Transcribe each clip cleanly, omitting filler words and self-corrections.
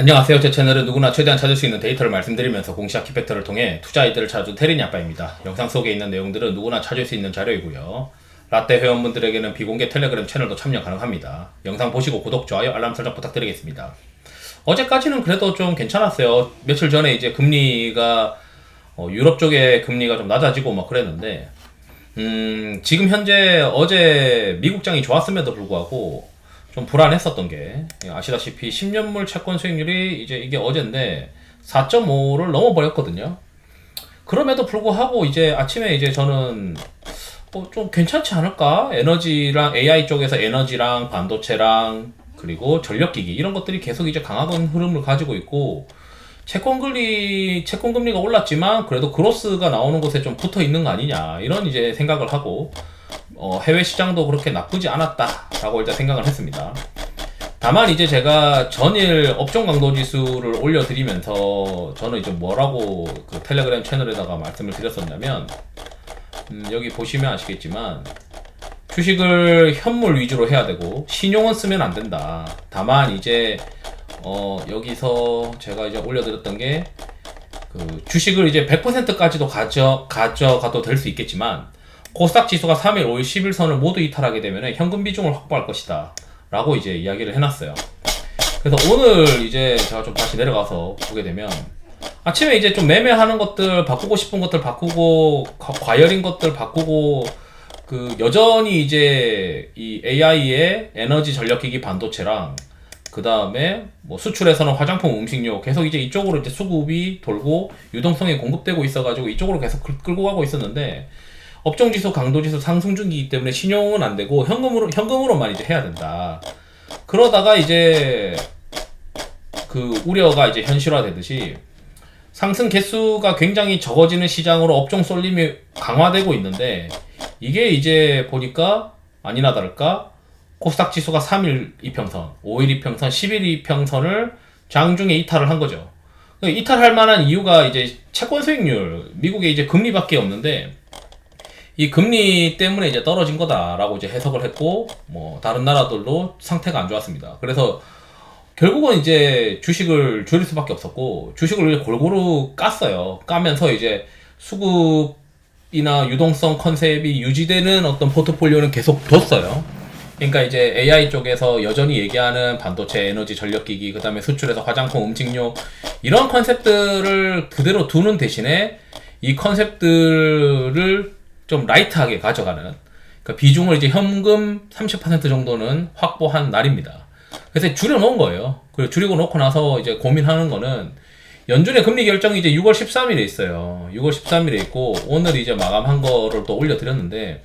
안녕하세요. 제 채널은 누구나 최대한 찾을 수 있는 데이터를 말씀드리면서 공시학 키팩터를 통해 투자 아이디어를 찾아준 테린이 아빠입니다. 영상 속에 있는 내용들은 누구나 찾을 수 있는 자료이고요. 라떼 회원분들에게는 비공개 텔레그램 채널도 참여 가능합니다. 영상 보시고 구독, 좋아요, 알람 설정 부탁드리겠습니다. 어제까지는 그래도 좀 괜찮았어요. 며칠 전에 이제 금리가 유럽 쪽에 금리가 좀 낮아지고 막 그랬는데 지금 현재 어제 미국장이 좋았음에도 불구하고 좀 불안했었던 게 아시다시피 10년물 채권 수익률이 이제 이게 어젠데 4.5를 넘어버렸거든요. 그럼에도 불구하고 이제 아침에 이제 저는 좀 괜찮지 않을까? 에너지랑 AI 쪽에서 에너지랑 반도체랑 그리고 전력기기 이런 것들이 계속 이제 강한 흐름을 가지고 있고 채권금리가 올랐지만 그래도 그로스가 나오는 곳에 좀 붙어 있는 거 아니냐 이런 이제 생각을 하고 해외 시장도 그렇게 나쁘지 않았다라고 일단 생각을 했습니다. 다만 이제 제가 전일 업종 강도 지수를 올려드리면서 저는 이제 뭐라고 그 텔레그램 채널에다가 말씀을 드렸었냐면 여기 보시면 아시겠지만 주식을 현물 위주로 해야 되고 신용은 쓰면 안 된다. 다만 이제 여기서 제가 이제 올려드렸던 게 그 주식을 이제 100%까지도 가져가도 될 수 있겠지만 코스닥 지수가 3일, 5일, 10일선을 모두 이탈하게 되면 현금 비중을 확보할 것이다 라고 이제 이야기를 해놨어요. 그래서 오늘 이제 제가 좀 다시 내려가서 보게 되면 아침에 이제 좀 매매하는 것들 바꾸고 싶은 것들 바꾸고 과열인 것들 바꾸고 그 여전히 이제 이 AI의 에너지 전력기기 반도체랑 그 다음에 뭐 수출에서는 화장품 음식료 계속 이제 이쪽으로 이제 수급이 돌고 유동성이 공급되고 있어가지고 이쪽으로 계속 끌고 가고 있었는데 업종지수 강도지수 상승 중이기 때문에 신용은 안 되고 현금으로만 이제 해야 된다. 그러다가 이제 그 우려가 이제 현실화되듯이 상승 개수가 굉장히 적어지는 시장으로 업종 쏠림이 강화되고 있는데 이게 이제 보니까 아니나 다를까 코스닥 지수가 3일 이평선, 5일 이평선, 10일 이평선을 장중에 이탈을 한 거죠. 이탈할 만한 이유가 이제 채권 수익률, 미국에 이제 금리밖에 없는데 이 금리 때문에 이제 떨어진 거다라고 이제 해석을 했고, 뭐 다른 나라들도 상태가 안 좋았습니다. 그래서 결국은 이제 주식을 줄일 수밖에 없었고, 주식을 이제 골고루 깠어요. 까면서 이제 수급이나 유동성 컨셉이 유지되는 어떤 포트폴리오는 계속 뒀어요. 그러니까 이제 AI 쪽에서 여전히 얘기하는 반도체, 에너지, 전력기기, 그 다음에 수출에서 화장품, 음식료 이런 컨셉들을 그대로 두는 대신에 이 컨셉들을 좀 라이트하게 가져가는 그러니까 비중을 이제 현금 30% 정도는 확보한 날입니다. 그래서 줄여놓은 거예요. 그리고 줄이고 놓고 나서 이제 고민하는 거는 연준의 금리 결정이 이제 6월 13일에 있어요. 6월 13일에 있고 오늘 이제 마감한 거를 또 올려드렸는데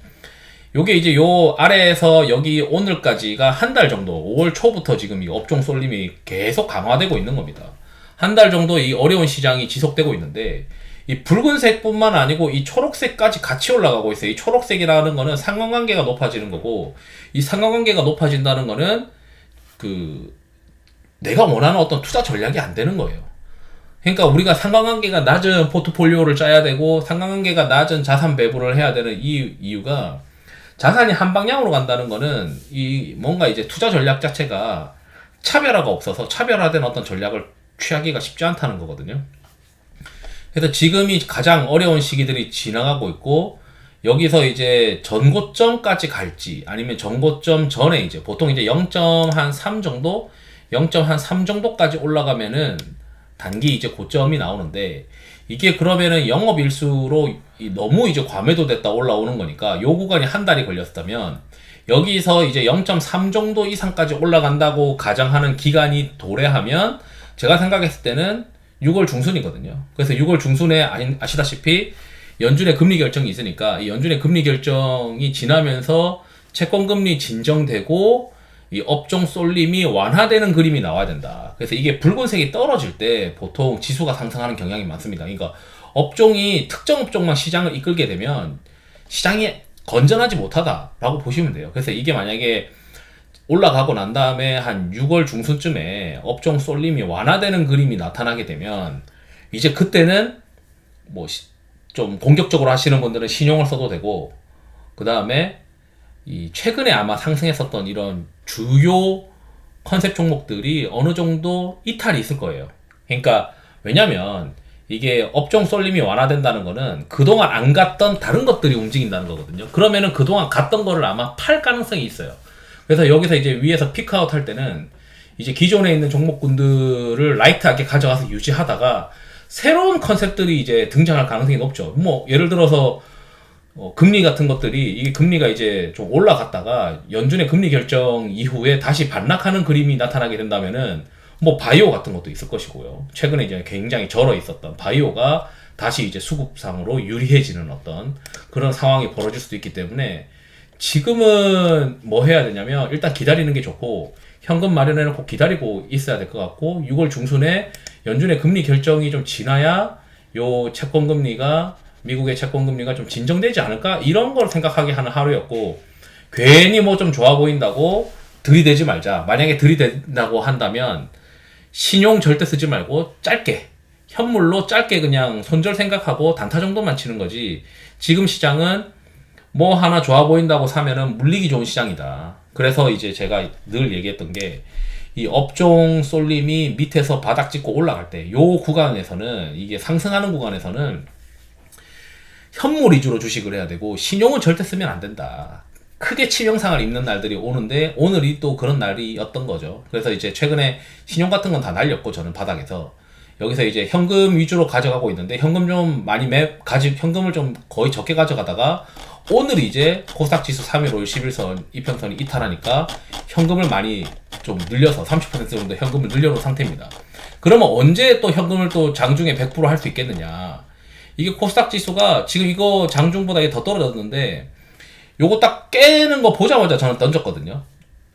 요게 이제 요 아래에서 여기 오늘까지가 한 달 정도 5월 초부터 지금 이 업종 쏠림이 계속 강화되고 있는 겁니다. 한 달 정도 이 어려운 시장이 지속되고 있는데 이 붉은색뿐만 아니고 이 초록색까지 같이 올라가고 있어요. 이 초록색이라는 거는 상관관계가 높아지는 거고 이 상관관계가 높아진다는 거는 그 내가 원하는 어떤 투자 전략이 안 되는 거예요. 그러니까 우리가 상관관계가 낮은 포트폴리오를 짜야 되고 상관관계가 낮은 자산 배분을 해야 되는 이 이유가 자산이 한 방향으로 간다는 거는 이 뭔가 이제 투자 전략 자체가 차별화가 없어서 차별화된 어떤 전략을 취하기가 쉽지 않다는 거거든요. 그래서 지금이 가장 어려운 시기들이 지나가고 있고 여기서 이제 전고점까지 갈지 아니면 전고점 전에 이제 보통 이제 0.3 정도 0.3 정도까지 올라가면은 단기 이제 고점이 나오는데 이게 그러면은 영업일수로 너무 이제 과매도 됐다 올라오는 거니까 요 구간이 한 달이 걸렸다면 여기서 이제 0.3 정도 이상까지 올라간다고 가정하는 기간이 도래하면 제가 생각했을 때는 6월 중순이거든요. 그래서 6월 중순에 아시다시피 연준의 금리 결정이 있으니까 이 연준의 금리 결정이 지나면서 채권금리 진정되고 이 업종 쏠림이 완화되는 그림이 나와야 된다. 그래서 이게 붉은색이 떨어질 때 보통 지수가 상승하는 경향이 많습니다. 그러니까 업종이 특정 업종만 시장을 이끌게 되면 시장이 건전하지 못하다라고 보시면 돼요. 그래서 이게 만약에 올라가고 난 다음에 한 6월 중순쯤에 업종 쏠림이 완화되는 그림이 나타나게 되면 이제 그때는 뭐 좀 공격적으로 하시는 분들은 신용을 써도 되고 그 다음에 이 최근에 아마 상승했었던 이런 주요 컨셉 종목들이 어느 정도 이탈이 있을 거예요. 그러니까 왜냐면 이게 업종 쏠림이 완화된다는 거는 그동안 안 갔던 다른 것들이 움직인다는 거거든요. 그러면은 그동안 갔던 거를 아마 팔 가능성이 있어요. 그래서 여기서 이제 위에서 피크아웃 할 때는 이제 기존에 있는 종목군들을 라이트하게 가져가서 유지하다가 새로운 컨셉들이 이제 등장할 가능성이 높죠. 뭐 예를 들어서 금리 같은 것들이 이게 금리가 이제 좀 올라갔다가 연준의 금리 결정 이후에 다시 반락하는 그림이 나타나게 된다면은 뭐 바이오 같은 것도 있을 것이고요. 최근에 이제 굉장히 절어 있었던 바이오가 다시 이제 수급상으로 유리해지는 어떤 그런 상황이 벌어질 수도 있기 때문에 지금은 뭐 해야 되냐면 일단 기다리는 게 좋고 현금 마련해놓고 기다리고 있어야 될 것 같고 6월 중순에 연준의 금리 결정이 좀 지나야 요 채권 금리가 미국의 채권 금리가 좀 진정되지 않을까 이런 걸 생각하게 하는 하루였고 괜히 뭐 좀 좋아 보인다고 들이대지 말자. 만약에 들이댄다고 한다면 신용 절대 쓰지 말고 짧게 현물로 짧게 그냥 손절 생각하고 단타 정도만 치는 거지. 지금 시장은 뭐 하나 좋아 보인다고 사면은 물리기 좋은 시장이다. 그래서 이제 제가 늘 얘기했던 게 이 업종 쏠림이 밑에서 바닥 찍고 올라갈 때 요 구간에서는 이게 상승하는 구간에서는 현물 위주로 주식을 해야 되고 신용은 절대 쓰면 안 된다. 크게 치명상을 입는 날들이 오는데 오늘이 또 그런 날이었던 거죠. 그래서 이제 최근에 신용 같은 건 다 날렸고 저는 바닥에서 여기서 이제 현금 위주로 가져가고 있는데 현금 좀 많이 현금을 좀 거의 적게 가져가다가 오늘 이제 코스닥 지수 315일 11선 이평선이 이탈하니까 현금을 많이 좀 늘려서 30% 정도 현금을 늘려놓은 상태입니다. 그러면 언제 또 현금을 또 장중에 100% 할 수 있겠느냐. 이게 코스닥 지수가 지금 이거 장중보다 더 떨어졌는데 요거 딱 깨는 거 보자마자 저는 던졌거든요.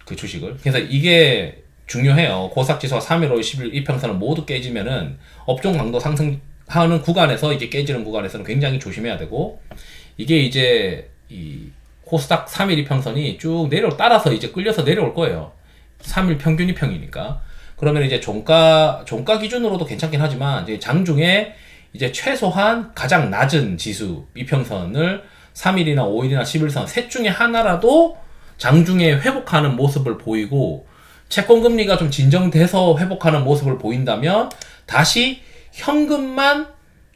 그 주식을. 그래서 이게 중요해요. 코스닥 지수가 315일 11일 이평선을 모두 깨지면은 업종 강도 상승하는 구간에서 이게 깨지는 구간에서는 굉장히 조심해야 되고 이게 이제 이 코스닥 3일 이평선이 쭉 따라서 이제 끌려서 내려올 거예요. 3일 평균 이평이니까. 그러면 이제 종가 기준으로도 괜찮긴 하지만 이제 장중에 이제 최소한 가장 낮은 지수 이평선을 3일이나 5일이나 11선 셋 중에 하나라도 장중에 회복하는 모습을 보이고 채권금리가 좀 진정돼서 회복하는 모습을 보인다면 다시 현금만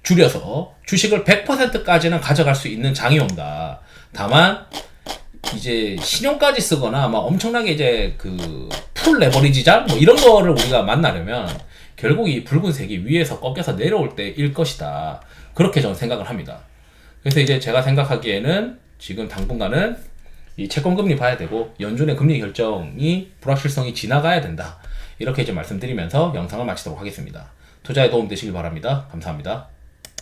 줄여서 주식을 100%까지는 가져갈 수 있는 장이 온다. 다만 이제 신용까지 쓰거나 막 엄청나게 이제 그 풀 레버리지자 뭐 이런 거를 우리가 만나려면 결국 이 붉은색이 위에서 꺾여서 내려올 때일 것이다. 그렇게 저는 생각을 합니다. 그래서 이제 제가 생각하기에는 지금 당분간은 이 채권금리 봐야 되고 연준의 금리 결정이 불확실성이 지나가야 된다. 이렇게 이제 말씀드리면서 영상을 마치도록 하겠습니다. 투자에 도움 되시길 바랍니다. 감사합니다.